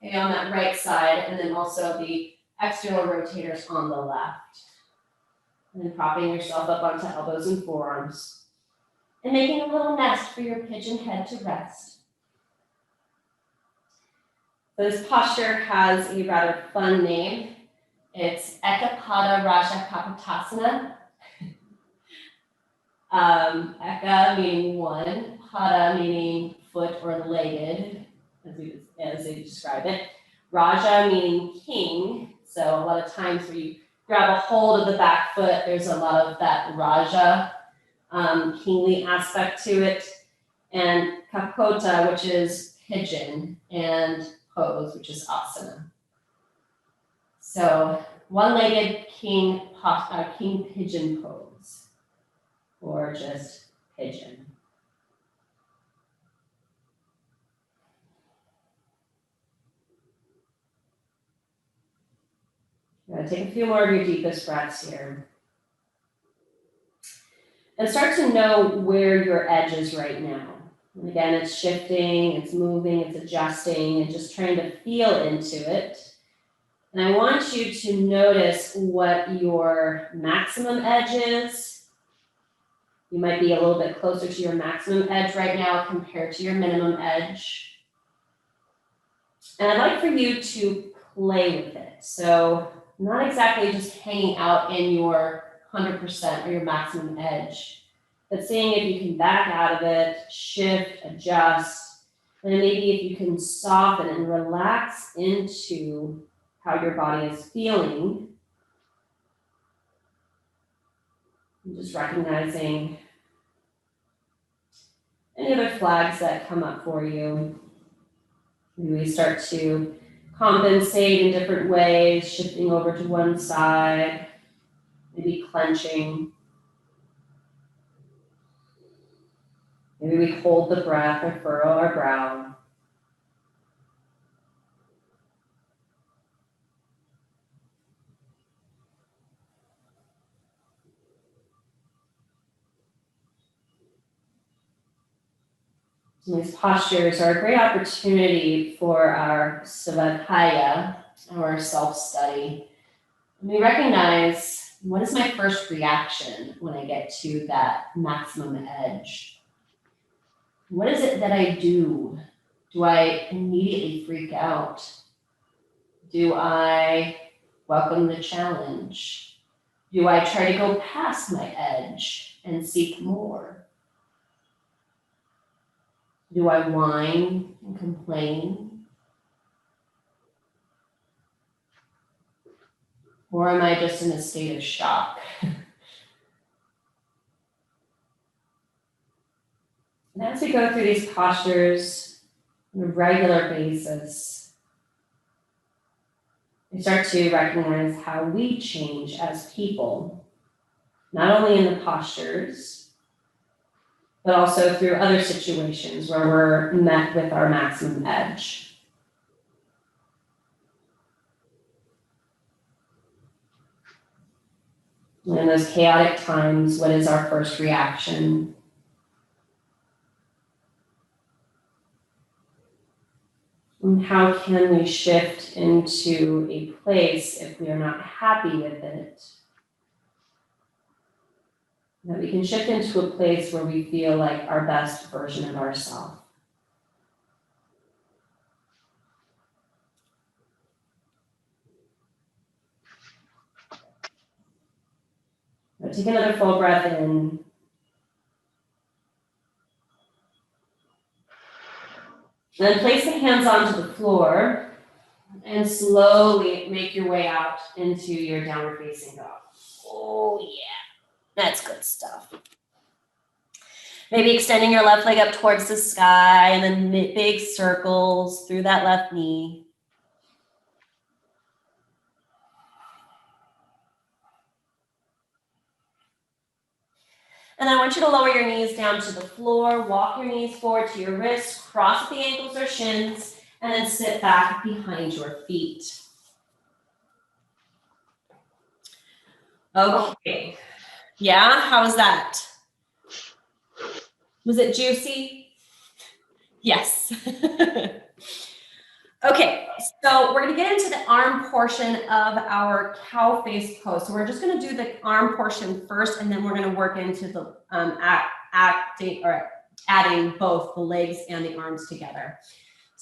okay, on that right side, and then also the external rotators on the left. And then propping yourself up onto elbows and forearms. And making a little nest for your pigeon head to rest. So this posture has a rather fun name. It's Ekapada Raja Kapotasana. Eka meaning one, pada meaning foot or legged, as they describe it. Raja meaning king. So a lot of times where you grab a hold of the back foot, there's a lot of that Raja, kingly aspect to it. And Kapota, which is pigeon, and pose, which is asana. So one-legged king pigeon pose, or just pigeon. I'm going to take a few more of your deepest breaths here. And start to know where your edge is right now. And again, it's shifting, it's moving, it's adjusting, and just trying to feel into it. And I want you to notice what your maximum edge is. You might be a little bit closer to your maximum edge right now compared to your minimum edge. And I'd like for you to play with it. So not exactly just hanging out in your 100% or your maximum edge, but seeing if you can back out of it, shift, adjust, and maybe if you can soften and relax into how your body is feeling. And just recognizing any other flags that come up for you. Maybe we start to compensate in different ways, shifting over to one side, maybe clenching. Maybe we hold the breath or furrow our brow. And these postures are a great opportunity for our svadhyaya, our self-study. And we recognize, what is my first reaction when I get to that maximum edge? What is it that I do? Do I immediately freak out? Do I welcome the challenge? Do I try to go past my edge and seek more? Do I whine and complain? Or am I just in a state of shock? And as we go through these postures on a regular basis, we start to recognize how we change as people, not only in the postures, but also through other situations where we're met with our maximum edge. And in those chaotic times, what is our first reaction? And how can we shift into a place if we are not happy with it? That we can shift into a place where we feel like our best version of ourselves. Take another full breath in. Then place the hands onto the floor and slowly make your way out into your downward facing dog. Oh yeah, that's good stuff. Maybe extending your left leg up towards the sky and then big circles through that left knee. And I want you to lower your knees down to the floor, walk your knees forward to your wrists, cross at the ankles or shins, and then sit back behind your feet. Okay. Yeah, how was that? Was it juicy? Yes. Okay, so we're gonna get into the arm portion of our cow face pose. So we're just gonna do the arm portion first, and then we're gonna work into the adding both the legs and the arms together.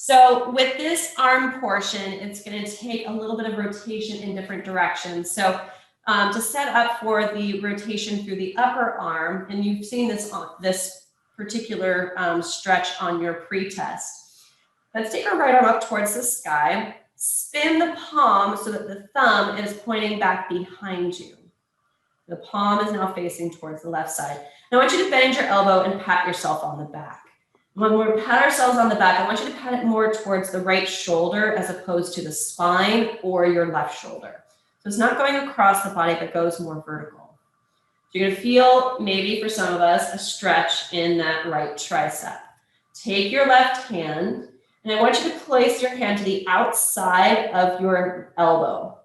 So with this arm portion, it's going to take a little bit of rotation in different directions. So to set up for the rotation through the upper arm, and you've seen this on this particular stretch on your pre-test. Let's take our right arm up towards the sky, spin the palm so that the thumb is pointing back behind you. The palm is now facing towards the left side. Now I want you to bend your elbow and pat yourself on the back. When we pat ourselves on the back, I want you to pat it more towards the right shoulder as opposed to the spine or your left shoulder. So it's not going across the body, but goes more vertical. So you're gonna feel, maybe for some of us, a stretch in that right tricep. Take your left hand, and I want you to place your hand to the outside of your elbow.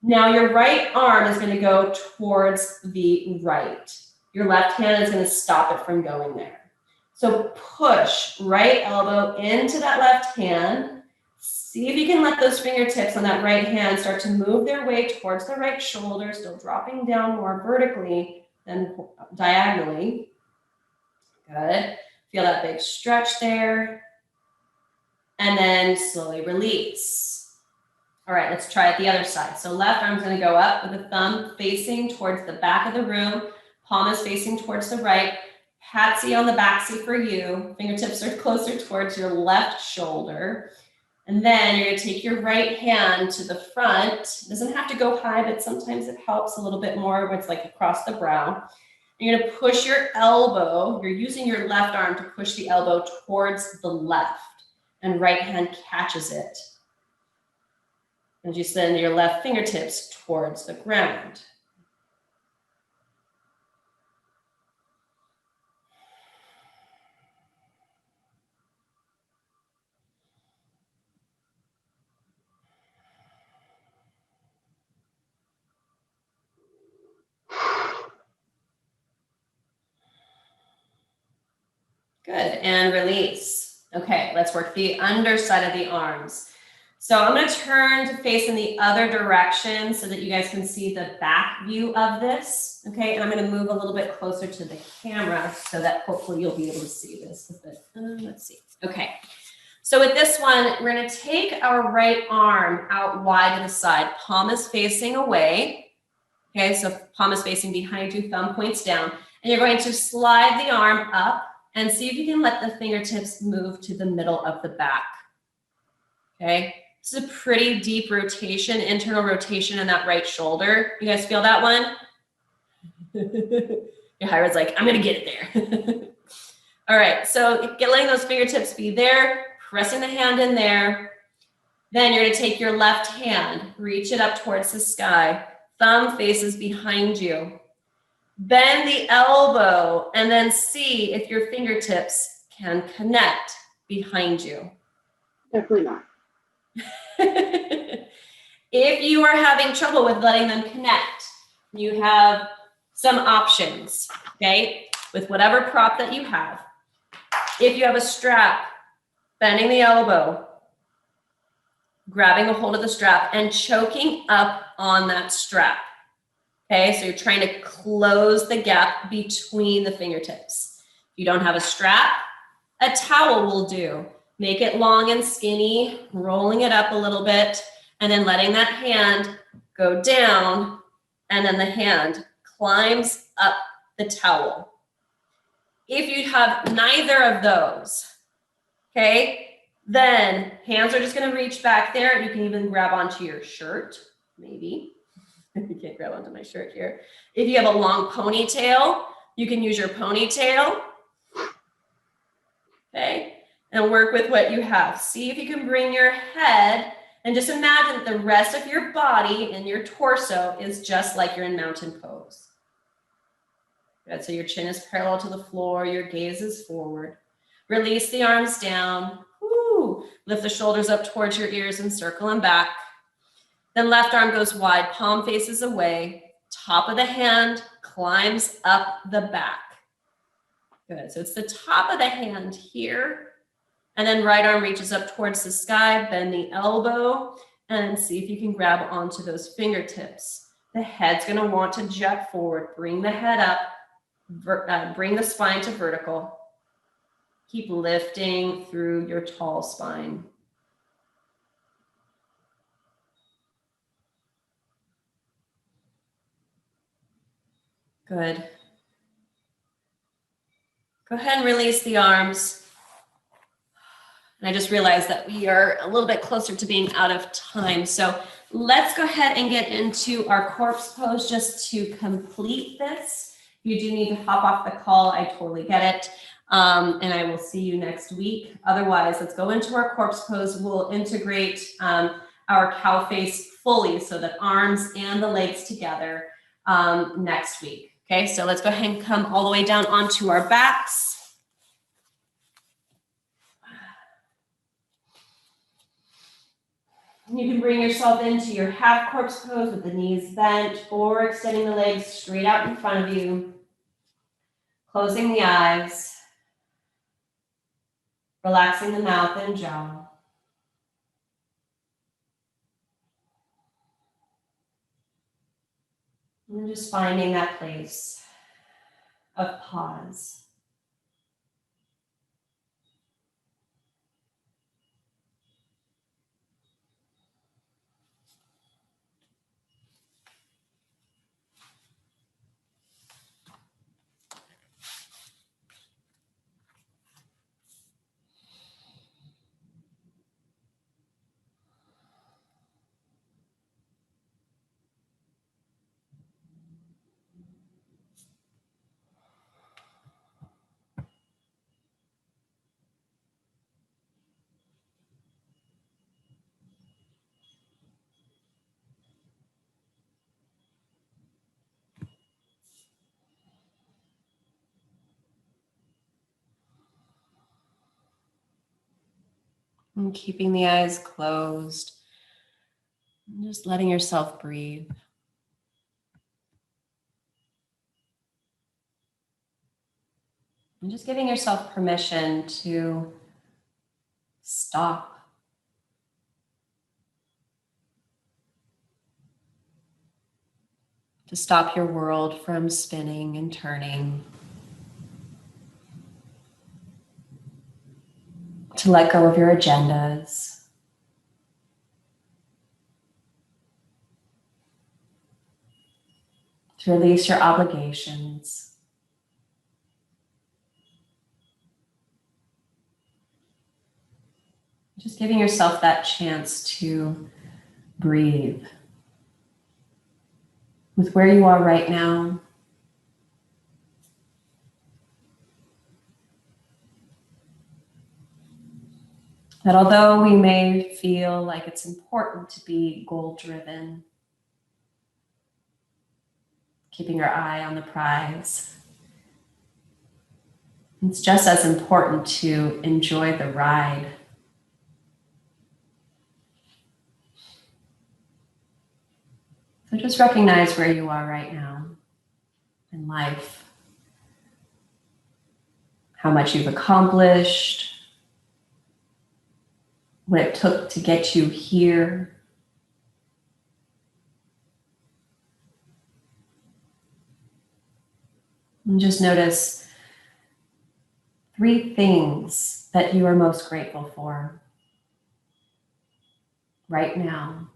Now your right arm is gonna go towards the right. Your left hand is gonna stop it from going there. So push right elbow into that left hand. See if you can let those fingertips on that right hand start to move their way towards the right shoulder, still dropping down more vertically than diagonally. Good. Feel that big stretch there. And then slowly release. All right, let's try it the other side. So left arm's gonna go up with the thumb facing towards the back of the room. Palm is facing towards the right. Patsy on the back seat for you. Fingertips are closer towards your left shoulder. And then you're gonna take your right hand to the front. It doesn't have to go high, but sometimes it helps a little bit more when it's like across the brow. You're gonna push your elbow. You're using your left arm to push the elbow towards the left, and right hand catches it. And you send your left fingertips towards the ground. Good, and release. Okay, let's work the underside of the arms. So I'm gonna turn to face in the other direction so that you guys can see the back view of this. Okay, and I'm gonna move a little bit closer to the camera so that hopefully you'll be able to see this. Let's see, okay. So with this one, we're gonna take our right arm out wide to the side. Palm is facing away. Okay, so palm is facing behind you, thumb points down. And you're going to slide the arm up and see if you can let the fingertips move to the middle of the back. Okay, this is a pretty deep rotation, internal rotation in that right shoulder. You guys feel that one? Your Hira's like, I'm gonna get it there. All right, so letting those fingertips be there, pressing the hand in there. Then you're gonna take your left hand, reach it up towards the sky, thumb faces behind you. Bend the elbow and then see if your fingertips can connect behind you. Definitely not. If you are having trouble with letting them connect, you have some options, okay, with whatever prop that you have. If you have a strap, bending the elbow, grabbing a hold of the strap and choking up on that strap. Okay, so you're trying to close the gap between the fingertips. If you don't have a strap, a towel will do. Make it long and skinny, rolling it up a little bit, and then letting that hand go down, and then the hand climbs up the towel. If you have neither of those, okay, then hands are just gonna reach back there. You can even grab onto your shirt, maybe. You can't grab onto my shirt here. If you have a long ponytail, you can use your ponytail, okay, and work with what you have. See if you can bring your head and just imagine that the rest of your body and your torso is just like you're in mountain pose. Good, so your chin is parallel to the floor, your gaze is forward. Release the arms down. Woo. Lift the shoulders up towards your ears and circle them back. Then left arm goes wide, palm faces away, top of the hand climbs up the back. Good, so it's the top of the hand here, and then right arm reaches up towards the sky, bend the elbow, and see if you can grab onto those fingertips. The head's gonna want to jet forward, bring the head up, bring the spine to vertical. Keep lifting through your tall spine. Good. Go ahead and release the arms. And I just realized that we are a little bit closer to being out of time. So let's go ahead and get into our corpse pose just to complete this. You do need to hop off the call. I totally get it. And I will see you next week. Otherwise, let's go into our corpse pose. We'll integrate our cow face fully, so the arms and the legs together next week. Okay, so let's go ahead and come all the way down onto our backs. You can bring yourself into your half corpse pose with the knees bent or extending the legs straight out in front of you. Closing the eyes. Relaxing the mouth and jaw. And just finding that place of pause. And keeping the eyes closed. And just letting yourself breathe. And just giving yourself permission to stop. To stop your world from spinning and turning. To let go of your agendas. To release your obligations. Just giving yourself that chance to breathe with where you are right now. That although we may feel like it's important to be goal-driven, keeping our eye on the prize, it's just as important to enjoy the ride. So just recognize where you are right now in life, how much you've accomplished, what it took to get you here. And just notice 3 things that you are most grateful for right now.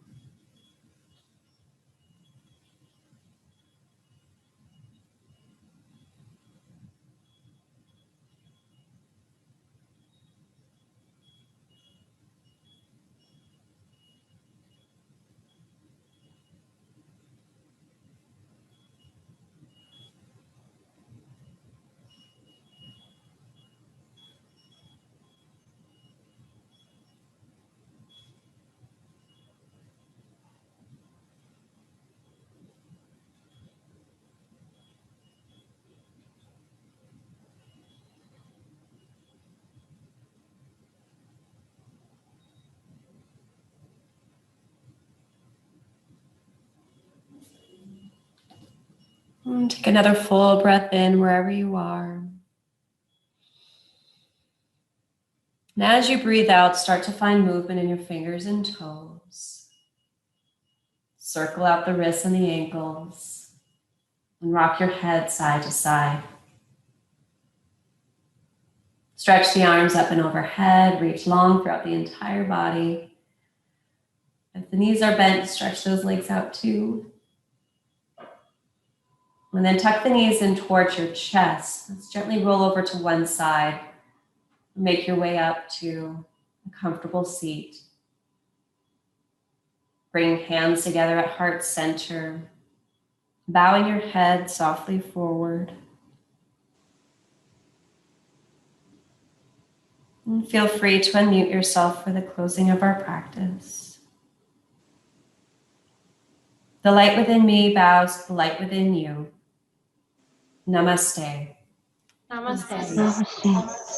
And take another full breath in wherever you are. And as you breathe out, start to find movement in your fingers and toes. Circle out the wrists and the ankles. And rock your head side to side. Stretch the arms up and overhead, reach long throughout the entire body. If the knees are bent, stretch those legs out too. And then tuck the knees in towards your chest. Let's gently roll over to one side. Make your way up to a comfortable seat. Bring hands together at heart center. Bowing your head softly forward. And feel free to unmute yourself for the closing of our practice. The light within me bows to the light within you. Namaste. Namaste. Namaste.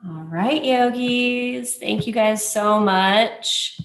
All right, yogis. Thank you guys so much.